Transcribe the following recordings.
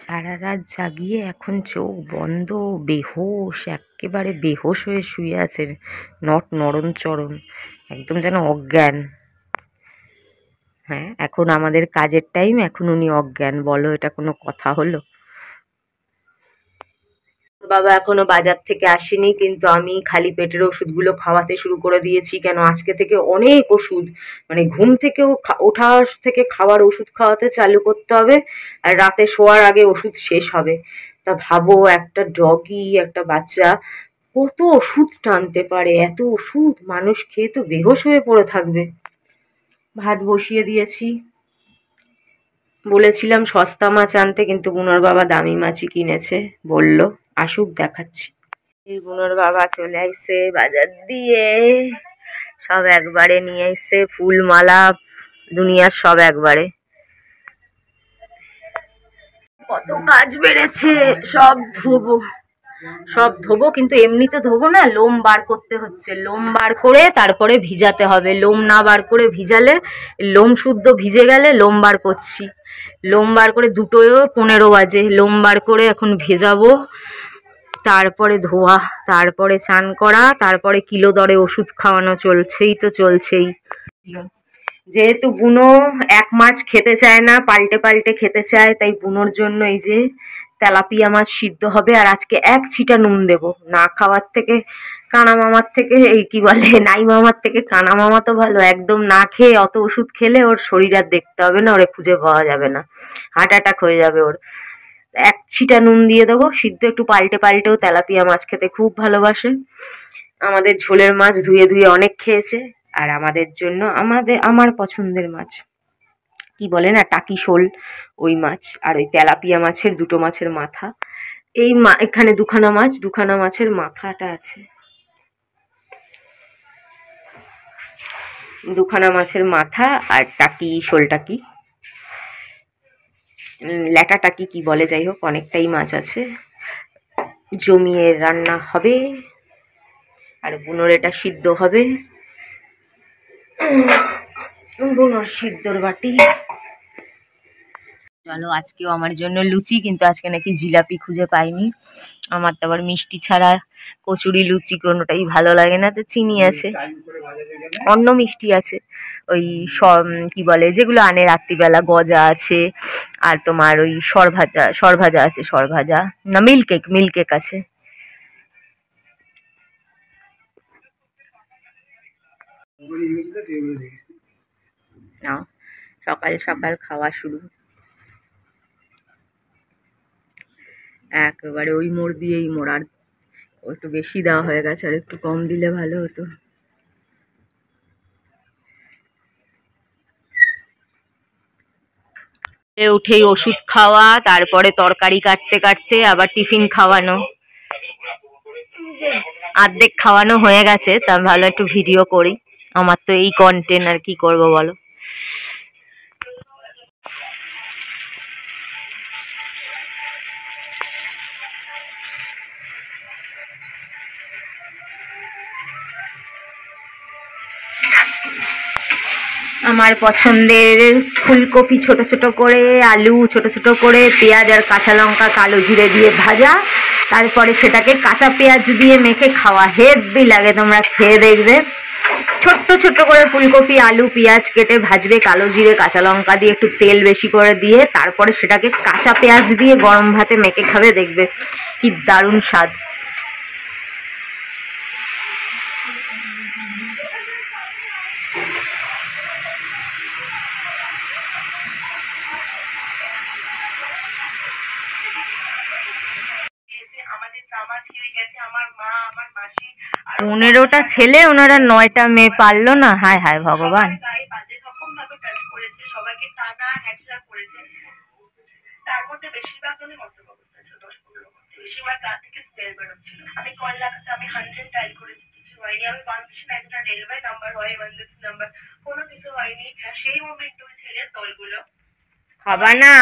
সারা রাত জাগিয়ে এখন চোখ বন্ধ, বেহুশ, এক্কেবারে বেহুশ হয়ে শুয়ে আছে, নড়নচড়ন, একদম যেন অজ্ঞান। হ্যাঁ, এখন আমাদের কাজের টাইম, এখন উনি অজ্ঞান, বলো এটা কোনো কথা হলো? বাবা এখনো বাজার থেকে আসেনি, কিন্তু আমি খালি পেটের ওষুধগুলো খাওয়াতে শুরু করে দিয়েছি। কেন, আজকে থেকে অনেক ওষুধ, মানে ঘুম থেকেও ওঠা থেকে খাবার ওষুধ খাওয়াতে চালু করতে হবে, আর রাতে শোয়ার আগে ওষুধ শেষ হবে। তা ভাবো, একটা ডগি, একটা বাচ্চা কত ওষুধ টানতে পারে? এত ওষুধ মানুষ খেয়ে তো বেহুশ হয়ে পড়ে থাকবে। ভাত বসিয়ে দিয়েছি, বলেছিলাম সস্তা মাছ আনতে, কিন্তু বুনোর বাবা দামি মাছই কিনেছে, বললো আসুক দেখাচ্ছি। এই বুনোর বাবা চলে আইসে বাজার দিয়ে, সব একবারে নিয়ে এসে, ফুল মালা দুনিয়ার সব একবারে। কত কাজ বেড়েছে, সব ধোবো, কিন্তু এমনিতে ধোবো না, লোম বার করতে হচ্ছে। লোম বার করে তারপরে ভিজাতে হবে, লোম না বার করে ভিজালে, লোম শুদ্ধ ভিজে গেলে লোম বার করছি। লোম বার করে 2:15 বাজে, লোম বার করে এখন ভেজাবো, তারপরে ধোয়া, তারপরে চান করা, তারপরে কিলো দরে ওষুধ খাওয়ানো, চলছেই। যেহেতু বুনো এক মাছ খেতে চায় না, পাল্টে পাল্টে খেতে চায়, তাই বুনোর জন্য এই যে তেলাপিয়া মাছ সিদ্ধ হবে। আর আজকে এক ছিটা নুন দেবো, না খাওয়ার থেকে কানা মামার থেকে, এই কি বলে, নাই মামার থেকে কানা মামা তো ভালো। একদম না খেয়ে অত ওষুধ খেলে ওর শরীর আর দেখতে হবে না, ওরে খুঁজে পাওয়া যাবে না, হার্ট অ্যাটাক হয়ে যাবে ওর। এক ছিটা নুন দিয়ে দেবো সিদ্ধ, একটু পাল্টে পাল্টেও তেলাপিয়া মাছ খেতে খুব ভালোবাসে। আমাদের ঝোলের মাছ ধুয়ে ধুয়ে অনেক খেয়েছে, আর আমাদের জন্য আমার পছন্দের মাছ কি বলে না, টাকি শোল, ওই মাছ, আর ওই তেলাপিয়া মাছের 2টো মাছের মাথা। এখানে 2খানা মাছের মাথাটা আছে, 2খানা মাছের মাথা, আর টাকি শোলটা কি ল্যাটাটাকি কি বলে, যাই হোক অনেকটাই মাছ আছে, জমিয়ে রান্না হবে। আর বুনোর এটা সিদ্ধ হবে, বুনোর সিদ্ধর বাটি। চলো, আজকেও আমার জন্য লুচি, কিন্তু আজকে নাকি জিলাপি খুঁজে পাইনি। আমার তো আবার মিষ্টি ছাড়া কচুরি লুচি কোনোটাই ভালো লাগে না, তো চিনি আছে, অন্য মিষ্টি আছে, ওই কি বলে যেগুলো আনে রাত্রিবেলা, গজা আছে, আর তোমার ওই সরভাজা আছে, সরভাজা না, মিল্ক কেক আছে। সকাল সকাল খাওয়া শুরু, একেবারে ওই মোড় দিয়ে এই মোড়, আর একটু বেশি দেওয়া হয়ে গেছে, আর একটু কম দিলে ভালো হতো। উঠেই ওষুধ খাওয়া, তারপরে তরকারি কাটতে কাটতে আবার টিফিন খাওয়ানো, অর্ধেক খাওয়ানো হয়ে গেছে। তা ভালো একটু ভিডিও করি, আমার তো এই কন্টেন্ট, আর কি করবো বলো। আমার পছন্দের ফুলকপি ছোট ছোট করে, আলু ছোট ছোট করে, পেঁয়াজ আর কাঁচা লঙ্কা কালো জিরে দিয়ে ভাজা, তারপরে সেটাকে কাঁচা পেঁয়াজ দিয়ে মেখে খাওয়া, হেভি লাগে, তোমরা খেয়ে দেখবে। ছোট্ট ছোট্ট করে ফুলকপি, আলু, পেঁয়াজ কেটে ভাজবে, কালো জিরে কাঁচা লঙ্কা দিয়ে একটু তেল বেশি করে দিয়ে, তারপরে সেটাকে কাঁচা পেঁয়াজ দিয়ে গরম ভাতে মেখে খাবে, দেখবে কি দারুণ স্বাদ। পনেরোটা ছেলে, ওনারা 9টা মেয়ে পারলো না, হায় হায় ভগবান। তার মধ্যে বেশিরভাগ জনই মদ্যপ অবস্থায় ছিল, 10-15 মধ্যে বেশিরভাগ গা থেকে স্মেল বেরোচ্ছিল। আমি কল লাগাতে আমি 100 ডায়াল করেছি, কিছু হয়নি। আমি পাচ্ছি না যেটা রেলওয়ে নাম্বার হয়, এমার্জেন্সি নাম্বার, কোনো কিছু হয়নি। সেই মোমেন্টে ওই ছেলের দলগুলো খাবা না,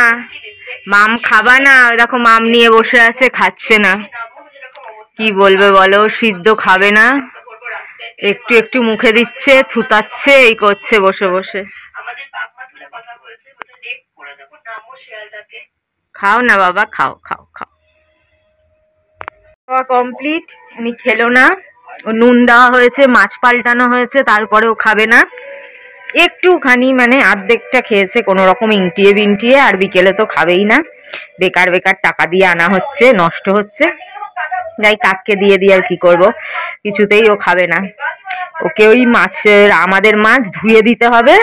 মাম খাবা না, দেখো মাম নিয়ে বসে আছে, খাচ্ছে না, কি বলবে বলো, সিদ্ধ খাবে না, একটু একটু মুখে দিচ্ছে, থুতাচ্ছে, এই করছে বসে বসে। আমাদের বাপ মা তুলে কথা বলছে, লেট করে দেবো, নামো শিয়ালটাকে। খাও না বাবা, খাও খাও খাও। খাওয়া কমপ্লিট। উনি খেলো না, নুন দেওয়া হয়েছে, মাছ পাল্টানো হয়েছে, তারপরেও খাবে না। একটুখানি মানে অর্ধেকটা খেয়েছে কোনো রকম ইংটিয়ে বিংটিয়ে, আর বিকেলে তো খাবেই না। বেকার বেকার টাকা দিয়ে আনা হচ্ছে, নষ্ট হচ্ছে। যাই কাককে দিয়ে দিয়ে আর কি করবো, কিছুতেই ও খাবে না। ওকে ওই মাছের, আমাদের মাছ ধুয়ে দিতে হবে,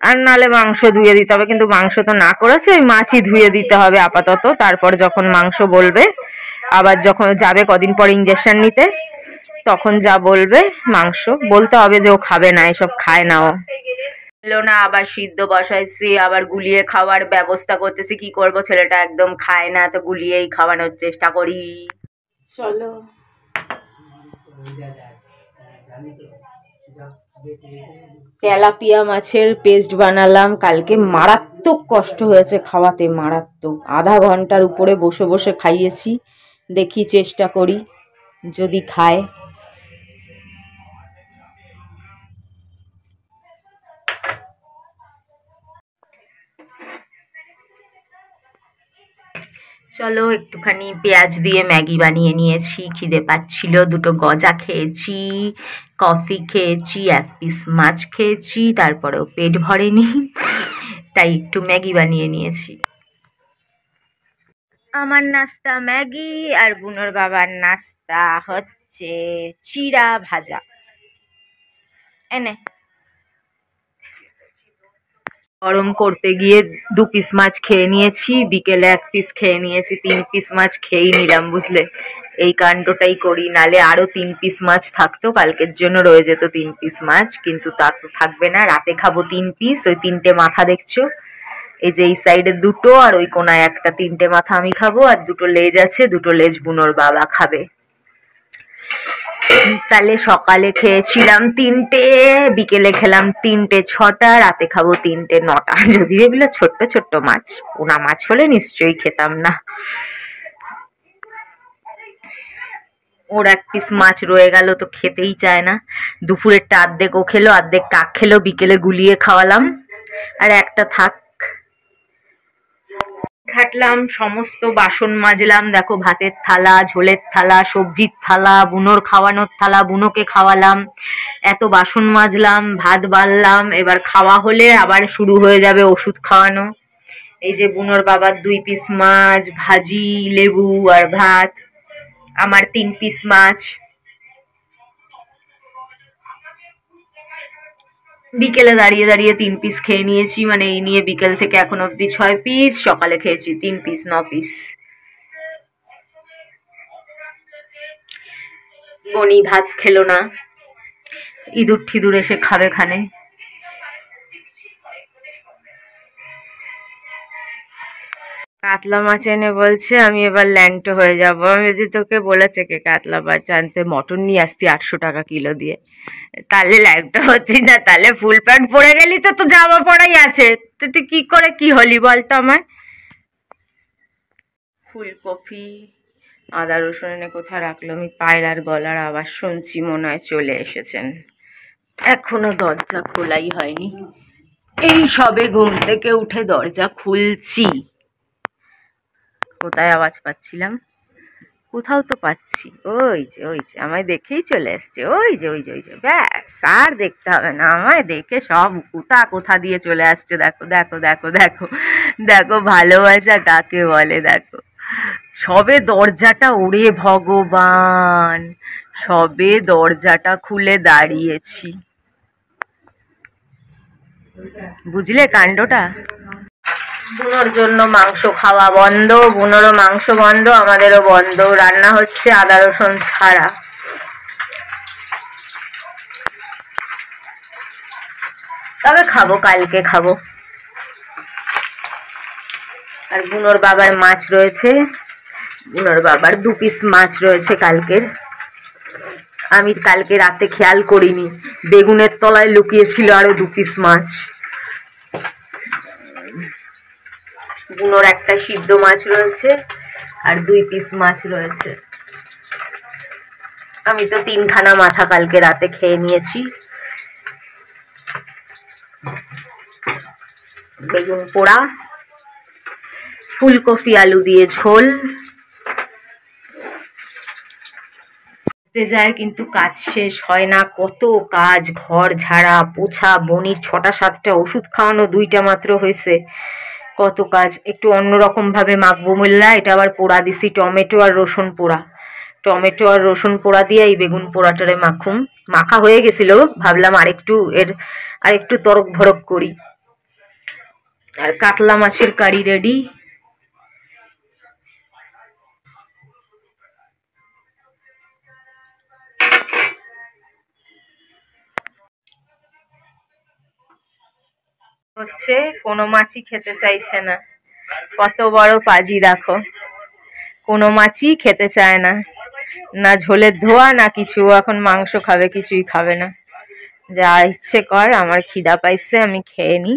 আর নালে মাংস ধুয়ে দিতে হবে, কিন্তু মাংস তো না করেছে, ওই মাছই ধুয়ে দিতে হবে আপাতত। তারপর যখন মাংস বলবে, আবার যখন যাবে কদিন পর ইঞ্জেকশন নিতে, তখন যা বলবে মাংস বলতে হবে যে ও খাবে না, এসব খায় না ও। এলো না, আবার সিদ্ধ বসাইছি, আবার গুলিয়ে খাওয়ার ব্যবস্থা করতেছি। কি করব, ছেলেটা একদম খায় না, তো গুলিয়েই খাওয়ানোর চেষ্টা করি। চলো। তেলাপিয়া মাছের পেস্ট বানালাম কালকে, মারাত্মক কষ্ট হয়েছে খাওয়াতে, মারাত্মক। আধা ঘন্টার উপরে বসে বসে খাইয়েছি। দেখি চেষ্টা করি যদি খায়। চলো, একটুখানি পেঁয়াজ দিয়ে ম্যাগি বানিয়ে নিয়েছি, খিদে পাচ্ছিল। দুটো গজা খেয়েছি, কফি খেয়েছি, এক পিস মাছ খেয়েছি, তারপরেও পেট ভরেনি, তাই একটু ম্যাগি বানিয়ে নিয়েছি। আমার নাস্তা ম্যাগি, আর বুনোর বাবার নাস্তা হচ্ছে চিড়া ভাজা। এনে গরম করতে গিয়ে 2 পিস মাছ খেয়ে নিয়েছি, বিকেলে 1 পিস খেয়ে নিয়েছি, 3 পিস মাছ খেয়েই নিলাম, বুঝলে। এই কাণ্ডটাই করি, নালে আরো 3 পিস মাছ থাকতো, কালকের জন্য রয়ে যেত 3 পিস মাছ, কিন্তু তা তো থাকবে না। রাতে খাবো 3 পিস। ওই 3টে মাথা দেখছো, এই যে এই সাইডে 2টো, আর ওই কোনায় একটা, 3টে মাথা আমি খাবো, আর 2টো লেজ আছে, 2টো লেজ বুনোর বাবা খাবে। তাহলে সকালে খেয়েছিলাম 3টে, বিকেলে খেলাম 3টে 6টা, রাতে খাবো 3টে 9টা। যদিও এগুলো ছোট্ট ছোট্ট মাছ, পোনা মাছ হলে নিশ্চয়ই খেতাম না। ওর 1 পিস মাছ রয়ে গেল, তো খেতেই চায় না। দুপুরেরটা অর্ধেক ও খেলো, অর্ধেক কাক খেলো, বিকেলে গুলিয়ে খাওয়ালাম, আর একটা থাক। ঘাটলাম, সমস্ত বাসন মাজলাম, দেখো ভাতের থালা, ঝোলের থালা, সবজির থালা, বুনোর খাওয়ানোর থালা, বুনোকে খাওয়ালাম, এত বাসন মাজলাম, ভাত বাড়লাম। এবার খাওয়া হলে আবার শুরু হয়ে যাবে ওষুধ খাওয়ানো। এই যে বুনোর বাবার 2 পিস মাছ, ভাজি, লেবু আর ভাত, আমার 3 পিস মাছ। বিকেলে দাঁড়িয়ে দাঁড়িয়ে 3 পিস খেয়ে নিয়েছি, মানে এই নিয়ে বিকেল থেকে এখন অব্দি 6 পিস, সকালে খেয়েছি 3 পিস, 9 পিস। বনি ভাত খেলো না, ইঁদুর ঠিদুর এসে খাবে খানে। কাতলা মাছ এনে বলছে আমি এবার ল্যাংটো হয়ে যাবো। আমি যদি তোকে বলেছে কে কাতলা মাছ আনতে, মটন নিয়ে আসতি 800 টাকা কিলো দিয়ে, তাহলে ল্যাংটো হতি না? তাহলে ফুল প্যান্ট পরে গেলি তো, তো জামা পরাই আছে, তো তুই কি করে কি হলি বলতো আমায়। ফুলকপি, আদা রসুন এনে কোথায় রাখলো, আমি পায়রার গলার আওয়াজ শুনছি, মনে হয় চলে এসেছেন। এখনো দরজা খোলাই হয়নি, এই সবে ঘুম থেকে উঠে দরজা খুলছি। কোথায় আওয়াজ পাচ্ছিলাম, কোথাও তো পাচ্ছি, ওই যে ওই যে আমায় দেখেই চলে এসছে, ওই যে ওই যে ওই যে, ব্যাস আর দেখতে হবে না, আমায় দেখে সব কোথা দিয়ে চলে আসছে। দেখো দেখো দেখো দেখো দেখো, ভালোবাসা কাকে বলে দেখো। সবে দরজাটা, ওরে ভগবান, সবে দরজাটা খুলে দাঁড়িয়েছি, বুঝলে কাণ্ডটা। বুনোর জন্য মাংস খাওয়া বন্ধ, বুনোরও মাংস বন্ধ, আমাদেরও বন্ধ। রান্না হচ্ছে আদা রসুন ছাড়া। তবে খাবো, কালকে খাবো। আর বুনোর বাবার মাছ রয়েছে, বুনোর বাবার 2 পিস মাছ রয়েছে কালকের। আমি কালকে রাতে খেয়াল করিনি, বেগুনের তলায় লুকিয়েছিল আরো 2 পিস মাছ। বুনোর একটা সিদ্ধ মাছ রয়েছে, আর 2 পিস মাছ রয়েছে। আমি তো 3খানা মাথা কালকে রাতে খেয়ে নিয়েছি। বেগুন পোড়া, ফুলকপি আলু দিয়ে ঝোল। যায় কিন্তু কাজ শেষ হয় না, কত কাজ, ঘর ঝাড়া পোছা, বনির 6টা 7টা ওষুধ খাওয়ানো, 2টা মাত্র হয়েছে, কত কাজ। একটু অন্যরকম ভাবে মাখবো মোল্লা, এটা আবার পোড়া দিছি, টমেটো আর রসুন পোড়া, টমেটো আর রসুন পোড়া দিয়ে এই বেগুন পোড়াটারে মাখুম। মাখা হয়ে গেছিল, ভাবলাম আরেকটু তরক ভরক করি। আর কাতলা মাছের কারি রেডি। হচ্ছে কোনো মাছই খেতে চাইছে না, কত বড় পাজি দেখো, কোনো মাছই খেতে চায় না, না ঝোলের ধোয়া না কিছু, এখন মাংস খাবে, কিছুই খাবে না। যা ইচ্ছে কর, আমার খিদা পাইছে, আমি খেয়ে নি।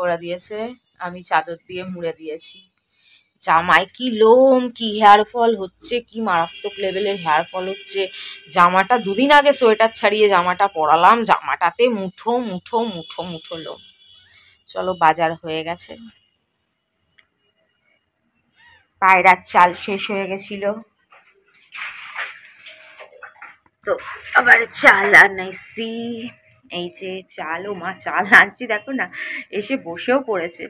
করে দিয়েছে, আমি চাদর দিয়ে মুড়ে দিয়েছি। জামায় কি লোম, কি হেয়ার ফল হচ্ছে, কি মারাত্মক লেভেলের হেয়ার ফল হচ্ছে। জামাটা 2 দিন আগে সোয়েটার ছাড়িয়ে জামাটা পরালাম, জামাটাতে মুঠো মুঠো মুঠো মুঠো লোম। চলো, বাজার হয়ে গেছে। পায়রার চাল শেষ হয়ে গেছিল, তো আবার চাল আনাইছি। এই যে চাল, ও মা, চাল আনছি দেখো না, এসে বসেও পড়েছে,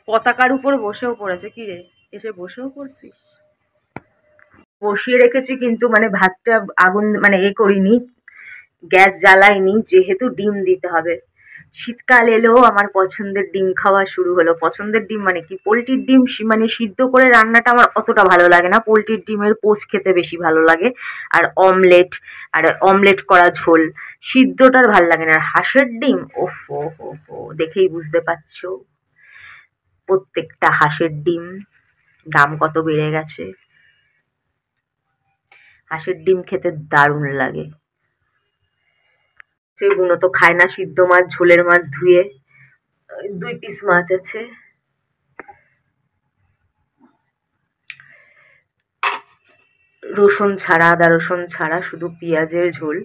পতাকার উপর বসেও পড়েছে। কি রে, এসে বসেও পড়ছিস? বসিয়ে রেখেছি কিন্তু মানে ভাতটা আগুন মানে করিনি, গ্যাস জ্বালাইনি, যেহেতু ডিম দিতে হবে। শীতকাল এলো, আমার পছন্দের ডিম খাওয়া শুরু হলো। পছন্দের ডিম মানে কি, পোলট্রির ডিম মানে সিদ্ধ করে রান্নাটা আমার অতটা ভালো লাগে না, পোলট্রির ডিমের পোচ খেতে বেশি ভালো লাগে, আর অমলেট করা ঝোল, সিদ্ধটার ভালো লাগে না। আর হাঁসের ডিম, ওফো হো হো, দেখেই বুঝতে পারছো প্রত্যেকটা হাঁসের ডিম দাম কত বেড়ে গেছে। হাঁসের ডিম খেতে দারুণ লাগে। সেই বুনো তো খায় না সিদ্ধ মাছ, ঝোলের মাছ ধুয়ে 2 পিস মাছ আছে। রসুন ছাড়া, আদা রসুন ছাড়া, শুধু পেঁয়াজের ঝোল,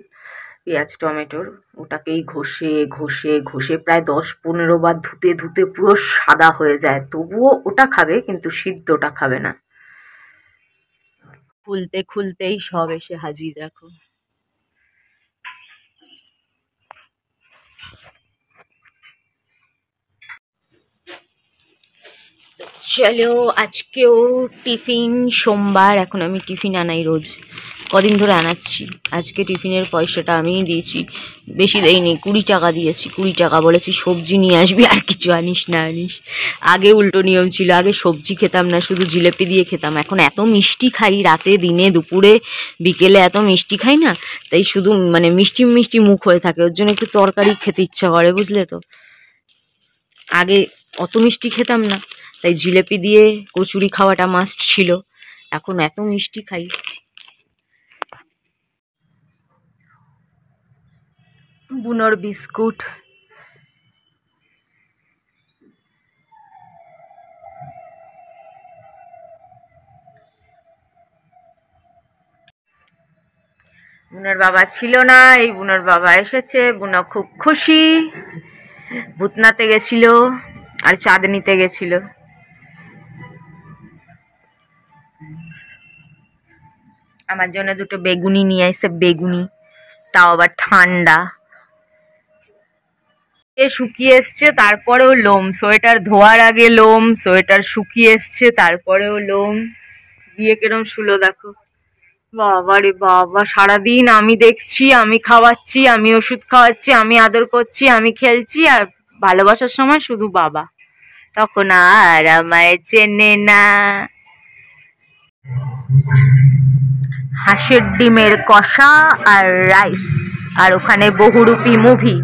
পেঁয়াজ টমেটোর, ওটাকেই ঘষে ঘষে ঘষে প্রায় 10-15 বার ধুতে ধুতে পুরো সাদা হয়ে যায়, তবুও ওটা খাবে, কিন্তু সিদ্ধটা খাবে না। খুলতে খুলতেই সব এসে হাজির দেখো। চলো, আজকেও টিফিন, সোমবার, এখন আমি টিফিন আনাই রোজ, কদিন ধরে আনাচ্ছি। আজকে টিফিনের পয়সাটা আমিই দিয়েছি, বেশি দেয়নি, 20 টাকা দিয়েছি। 20 টাকা বলেছি সবজি নিয়ে আসবি, আর কিছু আনিস না আনিস। আগে উল্টো নিয়ম ছিল, আগে সবজি খেতাম না, শুধু জিলেপি দিয়ে খেতাম। এখন এত মিষ্টি খাই, রাতে দিনে দুপুরে বিকেলে এত মিষ্টি খাই না, তাই শুধু মানে মিষ্টি মিষ্টি মুখ হয়ে থাকে, ওর জন্য একটু তরকারি খেতে ইচ্ছা করে, বুঝলে তো। আগে অত মিষ্টি খেতাম না, তাই জিলেপি দিয়ে কচুরি খাওয়াটা মাস্ট ছিল, এখন এত মিষ্টি খাই। বুনোর বিস্কুট, বুনোর বাবা ছিল না, এই বুনোর বাবা এসেছে, বুনো খুব খুশি। ভূতনাতে গেছিল আর চাঁদনিতে গেছিল। আমার জন্য 2টো বেগুনি নিয়ে আসছে, বেগুনি, তাও আবার ঠান্ডা। এ শুকিয়ে এসছে তারপরেও লোম, সোয়েটার ধোয়ার আগে লোম, সোয়েটার শুকিয়ে এসছে তারপরেও লোম দিয়ে কিরম শুলো দেখো। বাবা রে বাবা, সারাদিন আমি দেখছি, আমি খাওয়াচ্ছি, আমি ওষুধ খাওয়াচ্ছি, আমি আদর করছি, আমি খেলছি, আর ভালোবাসার সময় শুধু বাবা, তখন আর আমায় চেনে না। হাঁসের ডিমের কষা আর রাইস, আর ওখানে বহুরূপী মুভি।